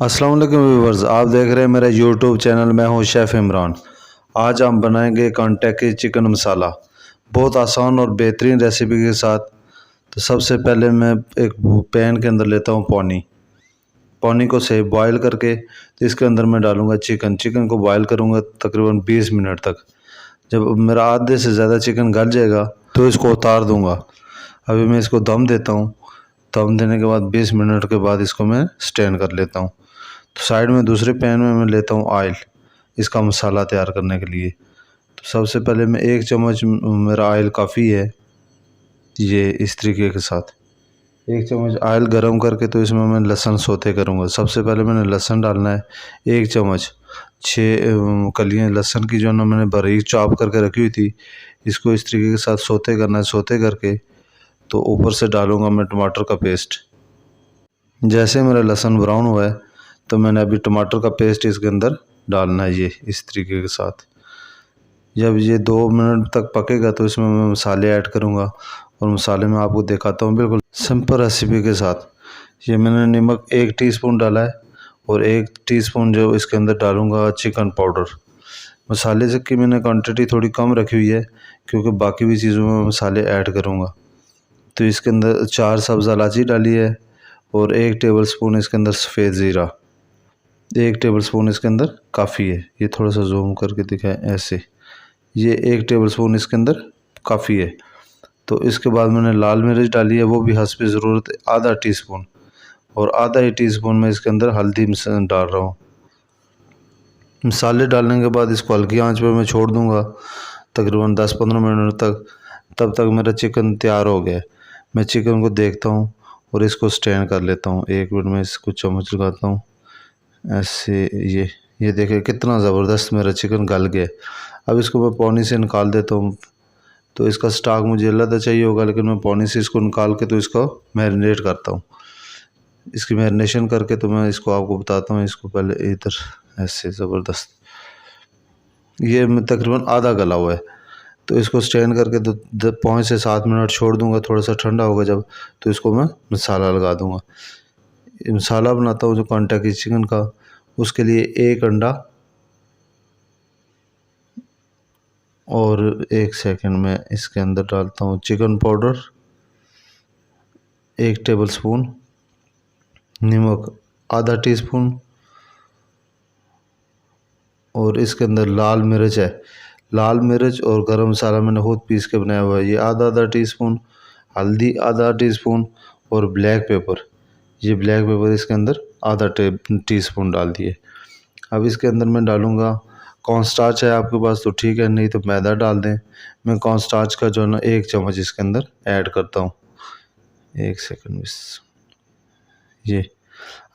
अस्सलाम वालेकुम व्यूवर्स, आप देख रहे हैं मेरा यूट्यूब चैनल। मैं हूं शेफ़ इमरान। आज हम बनाएंगे कांटेक्की चिकन मसाला, बहुत आसान और बेहतरीन रेसिपी के साथ। तो सबसे पहले मैं एक पैन के अंदर लेता हूं पानी को सही बॉयल करके, तो इसके अंदर मैं डालूंगा चिकन को बॉयल करूंगा तकरीबन 20 मिनट तक। जब मेरा आधे से ज़्यादा चिकन गल जाएगा तो इसको उतार दूंगा। अभी मैं इसको दम देता हूँ। दम देने के बाद 20 मिनट के बाद इसको मैं स्टैंड कर लेता हूँ। तो साइड में दूसरे पैन में मैं लेता हूँ ऑयल, इसका मसाला तैयार करने के लिए। तो सबसे पहले मैं 1 चम्मच, मेरा ऑयल काफ़ी है, ये इस तरीके के साथ 1 चम्मच ऑयल गरम करके तो इसमें मैं लहसुन सौते करूँगा। सबसे पहले मैंने लहसुन डालना है 1 चम्मच। 6 कलियाँ लहसुन की जो ना मैंने बारीक चॉप करके रखी हुई थी, इसको इस तरीके के साथ सौते करना है। सौते करके तो ऊपर से डालूँगा मैं टमाटर का पेस्ट। जैसे मेरा लहसुन ब्राउन हुआ है तो मैंने अभी टमाटर का पेस्ट इसके अंदर डालना है, ये इस तरीके के साथ। जब ये 2 मिनट तक पकेगा तो इसमें मैं मसाले ऐड करूँगा, और मसाले में आपको दिखाता हूँ बिल्कुल सिंपल रेसिपी के साथ। ये मैंने नमक 1 टीस्पून डाला है, और 1 टीस्पून जो इसके अंदर डालूँगा चिकन पाउडर। मसाले से की मैंने क्वान्टिटी थोड़ी कम रखी हुई है, क्योंकि बाकी भी चीज़ों में मसाले ऐड करूँगा। तो इसके अंदर 4 सब्ज़ इलायची डाली है, और 1 टेबल स्पून इसके अंदर सफ़ेद ज़ीरा। 1 टेबल स्पून इसके अंदर काफ़ी है। ये थोड़ा सा जूम करके दिखाएं ऐसे, ये 1 टेबल स्पून इसके अंदर काफ़ी है। तो इसके बाद मैंने लाल मिर्च डाली है, वो भी हस्ब ज़रूरत आधा टीस्पून, और आधा ही टीस्पून में इसके अंदर हल्दी डाल रहा हूँ। मसाले डालने के बाद इसको हल्की आंच पे मैं छोड़ दूँगा तकरीबन 10-15 मिनट तक। तब तक मेरा चिकन तैयार हो गया है। मैं चिकन को देखता हूँ और इसको स्टैंड कर लेता हूँ। 1 मिनट में इसको चम्मच लगाता हूँ ऐसे। ये देखिए कितना ज़बरदस्त मेरा चिकन गल गया। अब इसको मैं पानी से निकाल देता हूँ। तो इसका स्टॉक मुझे अलग चाहिए होगा, लेकिन मैं पानी से इसको निकाल के तो इसको मैरिनेट करता हूँ। इसकी मैरिनेशन करके तो मैं इसको आपको बताता हूँ। इसको पहले इधर ऐसे ज़बरदस्त, ये तकरीबन आधा गला हुआ है। तो इसको स्टैंड करके तो 5 से 7 मिनट छोड़ दूँगा। थोड़ा सा ठंडा होगा जब, तो इसको मैं मसाला लगा दूँगा। मसाला बनाता हूँ जो कांटेक्की चिकन का, उसके लिए 1 अंडा, और 1 सेकंड में इसके अंदर डालता हूँ चिकन पाउडर 1 टेबल स्पून, नमक आधा टीस्पून, और इसके अंदर लाल मिर्च है। लाल मिर्च और गरम मसाला मैंने खुद पीस के बनाया हुआ है, ये आधा टीस्पून। हल्दी आधा टीस्पून, और ब्लैक पेपर, ये ब्लैक पेपर इसके अंदर आधा टीस्पून डाल दिए। अब इसके अंदर मैं डालूँगा कॉर्न स्टार्च है आपके पास तो ठीक है, नहीं तो मैदा डाल दें। मैं कॉर्न स्टार्च का जो ना 1 चम्मच इसके अंदर ऐड करता हूँ। 1 सेकंड बस। ये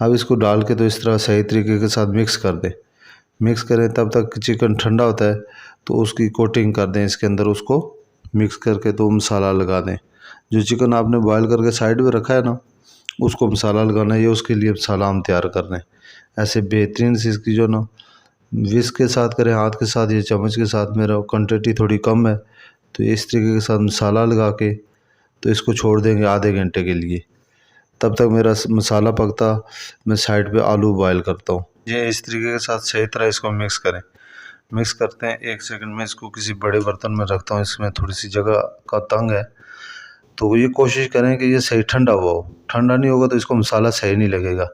अब इसको डाल के तो इस तरह सही तरीके के साथ मिक्स कर दें। मिक्स करें तब तक चिकन ठंडा होता है, तो उसकी कोटिंग कर दें इसके अंदर। उसको मिक्स करके तो मसाला लगा दें। जो चिकन आपने बॉयल करके साइड में रखा है ना, उसको मसाला लगाना है। ये उसके लिए मसाला हम तैयार कर दें ऐसे बेहतरीन सी। इसकी जो ना विस्क के साथ करें, हाथ के साथ या चम्मच के साथ। मेरा क्वांटिटी थोड़ी कम है, तो इस तरीके के साथ मसाला लगा के तो इसको छोड़ देंगे आधे घंटे के लिए। तब तक मेरा मसाला पकता, मैं साइड पे आलू बॉयल करता हूँ। ये इस तरीके के साथ सही तरह इसको मिक्स करें। मिक्स करते हैं 1 सेकंड में। इसको किसी बड़े बर्तन में रखता हूँ, इसमें थोड़ी सी जगह का तंग है, तो ये कोशिश करें कि ये सही ठंडा हुआ हो। ठंडा नहीं होगा तो इसको मसाला सही नहीं लगेगा।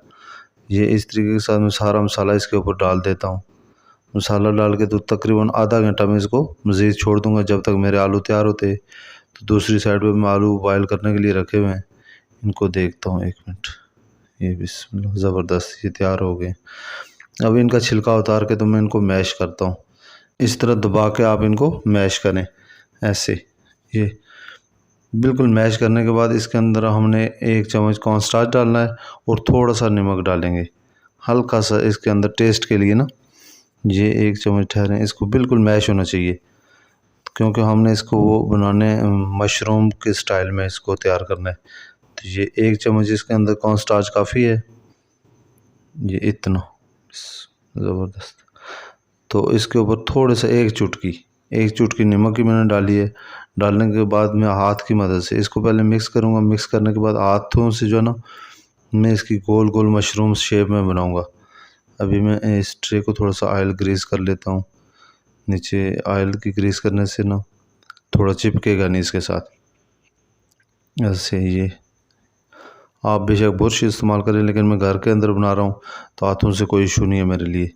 ये इस तरीके के साथ मैं सारा मसाला इसके ऊपर डाल देता हूँ। मसाला डाल के तो तकरीबन आधा घंटा में इसको मज़ीद छोड़ दूँगा, जब तक मेरे आलू तैयार होते। तो दूसरी साइड पे मैं आलू बॉयल करने के लिए रखे हुए हैं, इनको देखता हूँ 1 मिनट। ये बिस्मिल्लाह, ज़बरदस्त, ये तैयार हो गए। अब इनका छिलका उतार के तो मैं इनको मैश करता हूँ। इस तरह दबा के आप इनको मैश करें ऐसे। ये बिल्कुल मैश करने के बाद इसके अंदर हमने 1 चम्मच कॉर्न स्टार्च डालना है, और थोड़ा सा नमक डालेंगे हल्का सा इसके अंदर टेस्ट के लिए ना। ये 1 चम्मच ठहरें, इसको बिल्कुल मैश होना चाहिए, क्योंकि हमने इसको वो बनाने मशरूम के स्टाइल में इसको तैयार करना है। तो ये 1 चम्मच इसके अंदर कॉर्न स्टार्च काफ़ी है, ये इतना ज़बरदस्त। तो इसके ऊपर थोड़े से 1 चुटकी नमक की मैंने डाली है। डालने के बाद मैं हाथ की मदद से इसको पहले मिक्स करूँगा। मिक्स करने के बाद हाथों से जो है ना, मैं इसकी गोल गोल मशरूम शेप में बनाऊँगा। अभी मैं इस ट्रे को थोड़ा सा ऑयल ग्रीस कर लेता हूँ। नीचे ऑयल की ग्रीस करने से ना थोड़ा चिपकेगा नहीं इसके साथ। ऐसे ये आप बेशक बुरश इस्तेमाल करें, लेकिन मैं घर के अंदर बना रहा हूँ तो हाथों से कोई इशू नहीं है मेरे लिए।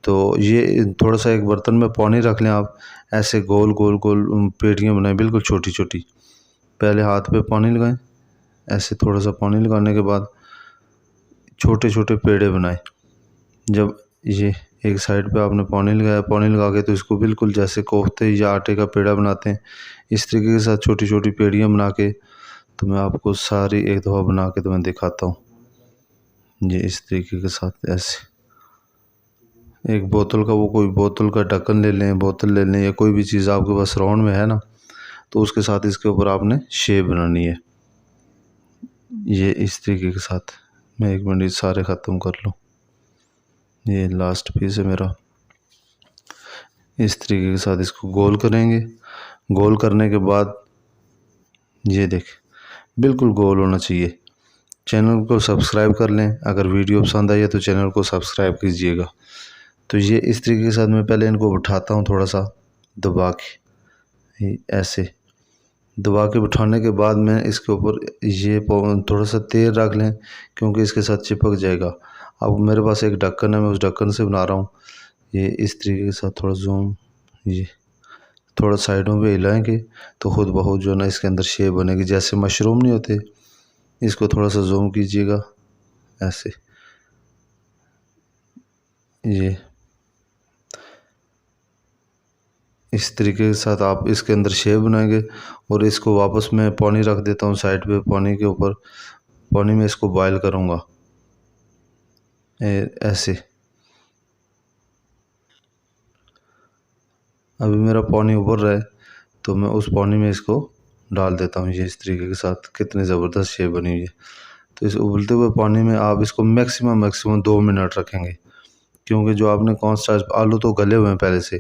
तो ये थोड़ा सा एक बर्तन में पानी रख लें आप, ऐसे गोल गोल गोल पेटियाँ बनाएं बिल्कुल छोटी छोटी। पहले हाथ पे पानी लगाएं, ऐसे थोड़ा सा पानी लगाने के बाद छोटे छोटे पेड़े बनाएं। जब ये एक साइड पे आपने पानी लगाया, पानी लगा के तो इसको बिल्कुल जैसे कोफ्ते या आटे का पेड़ा बनाते हैं इस तरीके के साथ छोटी छोटी पेड़ियाँ बना के तो मैं आपको सारी एक दफ़ा बना के तो मैं दिखाता हूँ। ये इस तरीके के साथ ऐसे एक बोतल का कोई बोतल का ढक्कन ले लें, बोतल ले लें या कोई भी चीज़ आपके पास राउंड में है ना, तो उसके साथ इसके ऊपर आपने शेप बनानी है। ये इस तरीके के साथ मैं एक मिनट सारे ख़त्म कर लूँ। ये लास्ट पीस है मेरा। इस तरीके के साथ इसको गोल करेंगे। गोल करने के बाद ये देख बिल्कुल गोल होना चाहिए। चैनल को सब्सक्राइब कर लें, अगर वीडियो पसंद आई है तो चैनल को सब्सक्राइब कीजिएगा। तो ये इस तरीके के साथ मैं पहले इनको उठाता हूँ थोड़ा सा दबा के, ऐसे दबा के उठाने के बाद मैं इसके ऊपर ये थोड़ा सा तेल रख लें क्योंकि इसके साथ चिपक जाएगा। अब मेरे पास एक ढक्कन है, मैं उस ढक्कन से बना रहा हूँ। ये इस तरीके के साथ थोड़ा जूम, ये थोड़ा साइडों पे हिलाएंगे तो खुद ब खुद जो है ना इसके अंदर शेप बनेगी। जैसे मशरूम नहीं होते, इसको थोड़ा सा जूम कीजिएगा ऐसे। ये इस तरीके के साथ आप इसके अंदर शेप बनाएंगे और इसको वापस मैं पानी रख देता हूँ साइड पे। पानी के ऊपर पानी में इसको बॉयल करूँगा ऐसे। अभी मेरा पानी उबल रहा है तो मैं उस पानी में इसको डाल देता हूँ। ये इस तरीके के साथ कितनी ज़बरदस्त शेप बनी हुई है। तो इस उबलते हुए पानी में आप इसको मैक्सिमम 2 मिनट रखेंगे, क्योंकि जो आपने कॉर्न स्टार्च, आलू तो गले हुए हैं पहले से,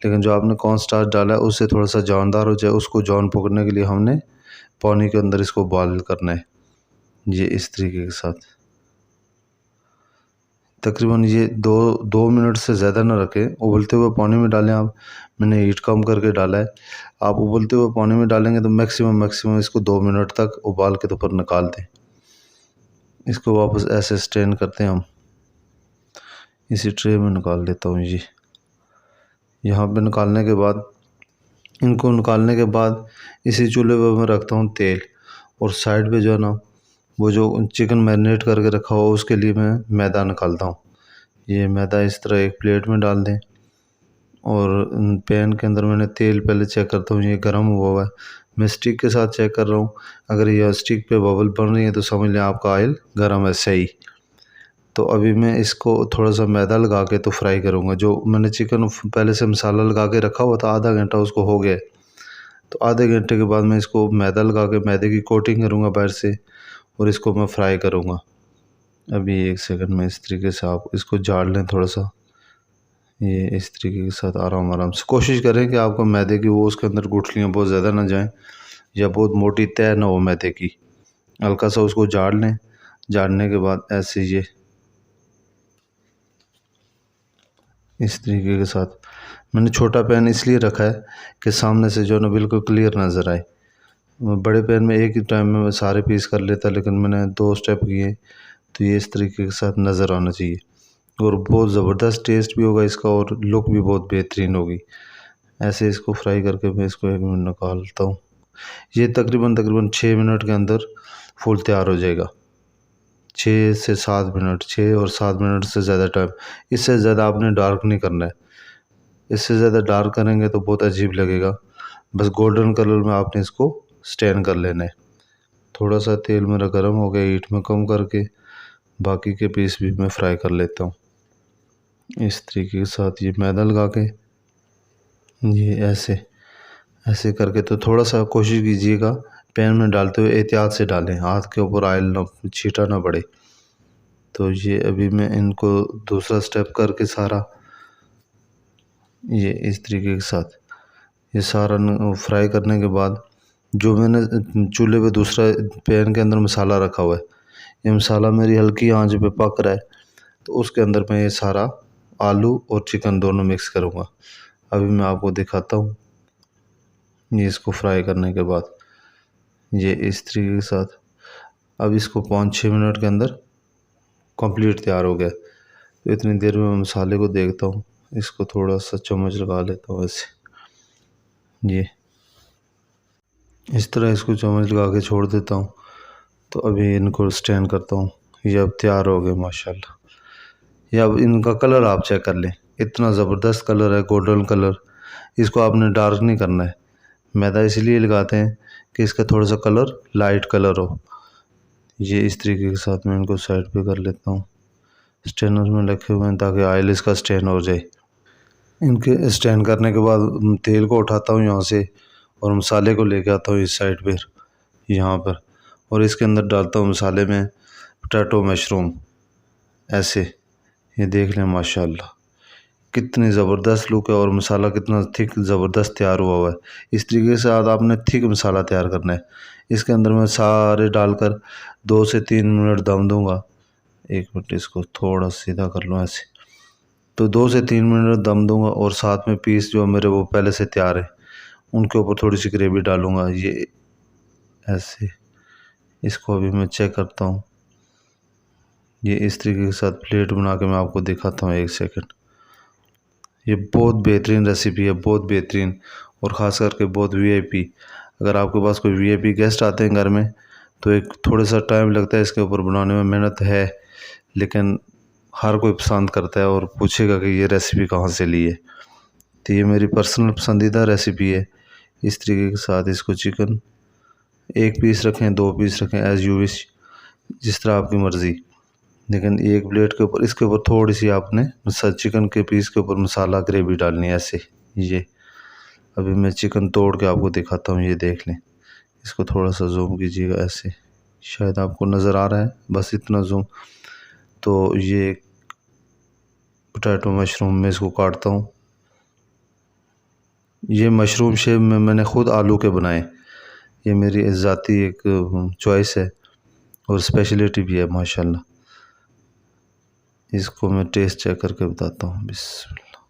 लेकिन जो आपने कॉर्न स्टार्च डाला है उससे थोड़ा सा जानदार हो जाए, उसको जान पकड़ने के लिए हमने पानी के अंदर इसको बॉयल करना है। ये इस तरीके के साथ तकरीबन ये 2 मिनट से ज़्यादा ना रखें। उबलते हुए पानी में डालें आप, मैंने हीट कम करके डाला है। आप उबलते हुए पानी में डालेंगे तो मैक्सिमम इसको 2 मिनट तक उबाल के तो फिर निकाल दें। इसको वापस ऐसे स्ट्रेन करते हैं हम। इसी ट्रे में निकाल लेता हूँ। ये यहाँ पे निकालने के बाद, इनको निकालने के बाद इसी चूल्हे पर मैं रखता हूँ तेल, और साइड पे जो है ना वो जो चिकन मैरिनेट करके रखा हुआ उसके लिए मैं मैदा निकालता हूँ। ये मैदा इस तरह एक प्लेट में डाल दें और पैन के अंदर मैंने तेल पहले चेक करता हूँ ये गर्म हुआ है। मैं स्टिक के साथ चेक कर रहा हूँ, अगर ये स्टिक पे बबल बन रही है तो समझ लें आपका ऑयल गर्म है सही। तो अभी मैं इसको थोड़ा सा मैदा लगा के तो फ्राई करूँगा। जो मैंने चिकन पहले से मसाला लगा के रखा हुआ था, आधा घंटा उसको हो गया, तो आधे घंटे के बाद मैं इसको मैदा लगा के मैदे की कोटिंग करूँगा बाहर से, और इसको मैं फ्राई करूँगा। अभी 1 सेकंड में इस तरीके से आप इसको झाड़ लें थोड़ा सा। ये इस तरीके के साथ आराम से कोशिश करें कि आपको मैदे की वो उसके अंदर गुठलियाँ बहुत ज़्यादा ना जाएं या बहुत मोटी तय ना हो मैदे की। हल्का सा उसको झाड़ लें। झाड़ने के बाद ऐसे ये इस तरीके के साथ मैंने छोटा पैन इसलिए रखा है कि सामने से जो है ना बिल्कुल क्लियर नज़र आए। बड़े पैन में एक ही टाइम में मैं सारे पीस कर लेता, लेकिन मैंने 2 स्टेप किए तो ये इस तरीके के साथ नज़र आना चाहिए, और बहुत ज़बरदस्त टेस्ट भी होगा इसका और लुक भी बहुत बेहतरीन होगी। ऐसे इसको फ्राई करके मैं इसको 1 मिनट निकालता हूँ। ये तकरीबन 6 मिनट के अंदर फुल तैयार हो जाएगा। 6 से 7 मिनट, 6 और 7 मिनट से ज़्यादा टाइम। इससे ज़्यादा आपने डार्क नहीं करना है, इससे ज़्यादा डार्क करेंगे तो बहुत अजीब लगेगा। बस गोल्डन कलर में आपने इसको स्टैन कर लेना है। थोड़ा सा तेल मेरा गर्म हो गया, हीट में कम करके बाकी के पीस भी मैं फ्राई कर लेता हूँ। इस तरीके के साथ ये मैदा लगा के ये ऐसे करके, तो थोड़ा सा कोशिश कीजिएगा पैन में डालते हुए एहतियात से डालें, हाथ के ऊपर ऑयल ना छीटा ना पड़े। तो ये अभी मैं इनको दूसरा स्टेप करके सारा ये इस तरीके के साथ ये सारा फ्राई करने के बाद जो मैंने चूल्हे पे दूसरा पैन के अंदर मसाला रखा हुआ है, ये मसाला मेरी हल्की आंच पे पक रहा है। तो उसके अंदर मैं ये सारा आलू और चिकन दोनों मिक्स करूँगा। अभी मैं आपको दिखाता हूँ। ये इसको फ्राई करने के बाद ये इस तरीके के साथ अब इसको 5-6 मिनट के अंदर कंप्लीट तैयार हो गया। तो इतनी देर में मैं मसाले को देखता हूँ, इसको थोड़ा सा चम्मच लगा लेता हूँ ऐसे, ये इस तरह इसको चम्मच लगा के छोड़ देता हूँ। तो अभी इनको स्टैन करता हूँ। ये अब तैयार हो गए माशाल्लाह। ये अब इनका कलर आप चेक कर लें, इतना ज़बरदस्त कलर है, गोल्डन कलर। इसको आपने डार्क नहीं करना है। मैदा इसलिए लगाते हैं कि इसका थोड़ा सा कलर लाइट कलर हो। ये इस तरीके के साथ मैं इनको साइड पे कर लेता हूँ। स्ट्रेनर में रखे हुए हैं ताकि ऑयल इसका स्ट्रेन हो जाए। इनके स्ट्रेन करने के बाद तेल को उठाता हूँ यहाँ से और मसाले को लेके आता हूँ इस साइड पर, यहाँ पर, और इसके अंदर डालता हूँ मसाले में पोटैटो मशरूम ऐसे। ये देख लें माशाल्लाह कितनी ज़बरदस्त लुक है और मसाला कितना थिक ज़बरदस्त तैयार हुआ है। इस तरीके से आज आपने थिक मसाला तैयार करना है। इसके अंदर मैं सारे डालकर 2 से 3 मिनट दम दूंगा। 1 मिनट इसको थोड़ा सीधा कर लूँ ऐसे। तो 2 से 3 मिनट दम दूंगा और साथ में पीस जो मेरे वो पहले से तैयार है उनके ऊपर थोड़ी सी ग्रेवी डालूंगा, ये ऐसे। इसको अभी मैं चेक करता हूँ। ये इस तरीके के साथ प्लेट बना के मैं आपको दिखाता हूँ, 1 सेकंड। ये बहुत बेहतरीन रेसिपी है, बहुत बेहतरीन, और ख़ास करके बहुत वीआईपी। अगर आपके पास कोई वीआईपी गेस्ट आते हैं घर में तो एक थोड़ा सा टाइम लगता है इसके ऊपर बनाने में, मेहनत है, लेकिन हर कोई पसंद करता है और पूछेगा कि ये रेसिपी कहाँ से ली है। तो ये मेरी पर्सनल पसंदीदा रेसिपी है। इस तरीके के साथ इसको चिकन 1 पीस रखें, 2 पीस रखें, एज़ यू विश, जिस तरह आपकी मर्ज़ी। लेकिन एक प्लेट के ऊपर इसके ऊपर थोड़ी सी आपने चिकन के पीस के ऊपर मसाला ग्रेवी डालनी है ऐसे। ये अभी मैं चिकन तोड़ के आपको दिखाता हूँ, ये देख लें। इसको थोड़ा सा जूम कीजिएगा ऐसे, शायद आपको नज़र आ रहा है, बस इतना जूम। तो ये पोटैटो मशरूम में इसको काटता हूँ। ये मशरूम शेप में मैंने ख़ुद आलू के बनाए। ये मेरी ज़ाती एक चॉइस है और स्पेशलिटी भी है माशाल्लाह। इसको मैं टेस्ट चेक करके बताता हूँ। बिस्मिल्लाह,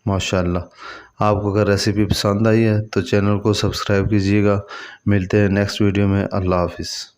माशाल्लाह। आपको अगर रेसिपी पसंद आई है तो चैनल को सब्सक्राइब कीजिएगा। मिलते हैं नेक्स्ट वीडियो में। अल्लाह हाफिज़।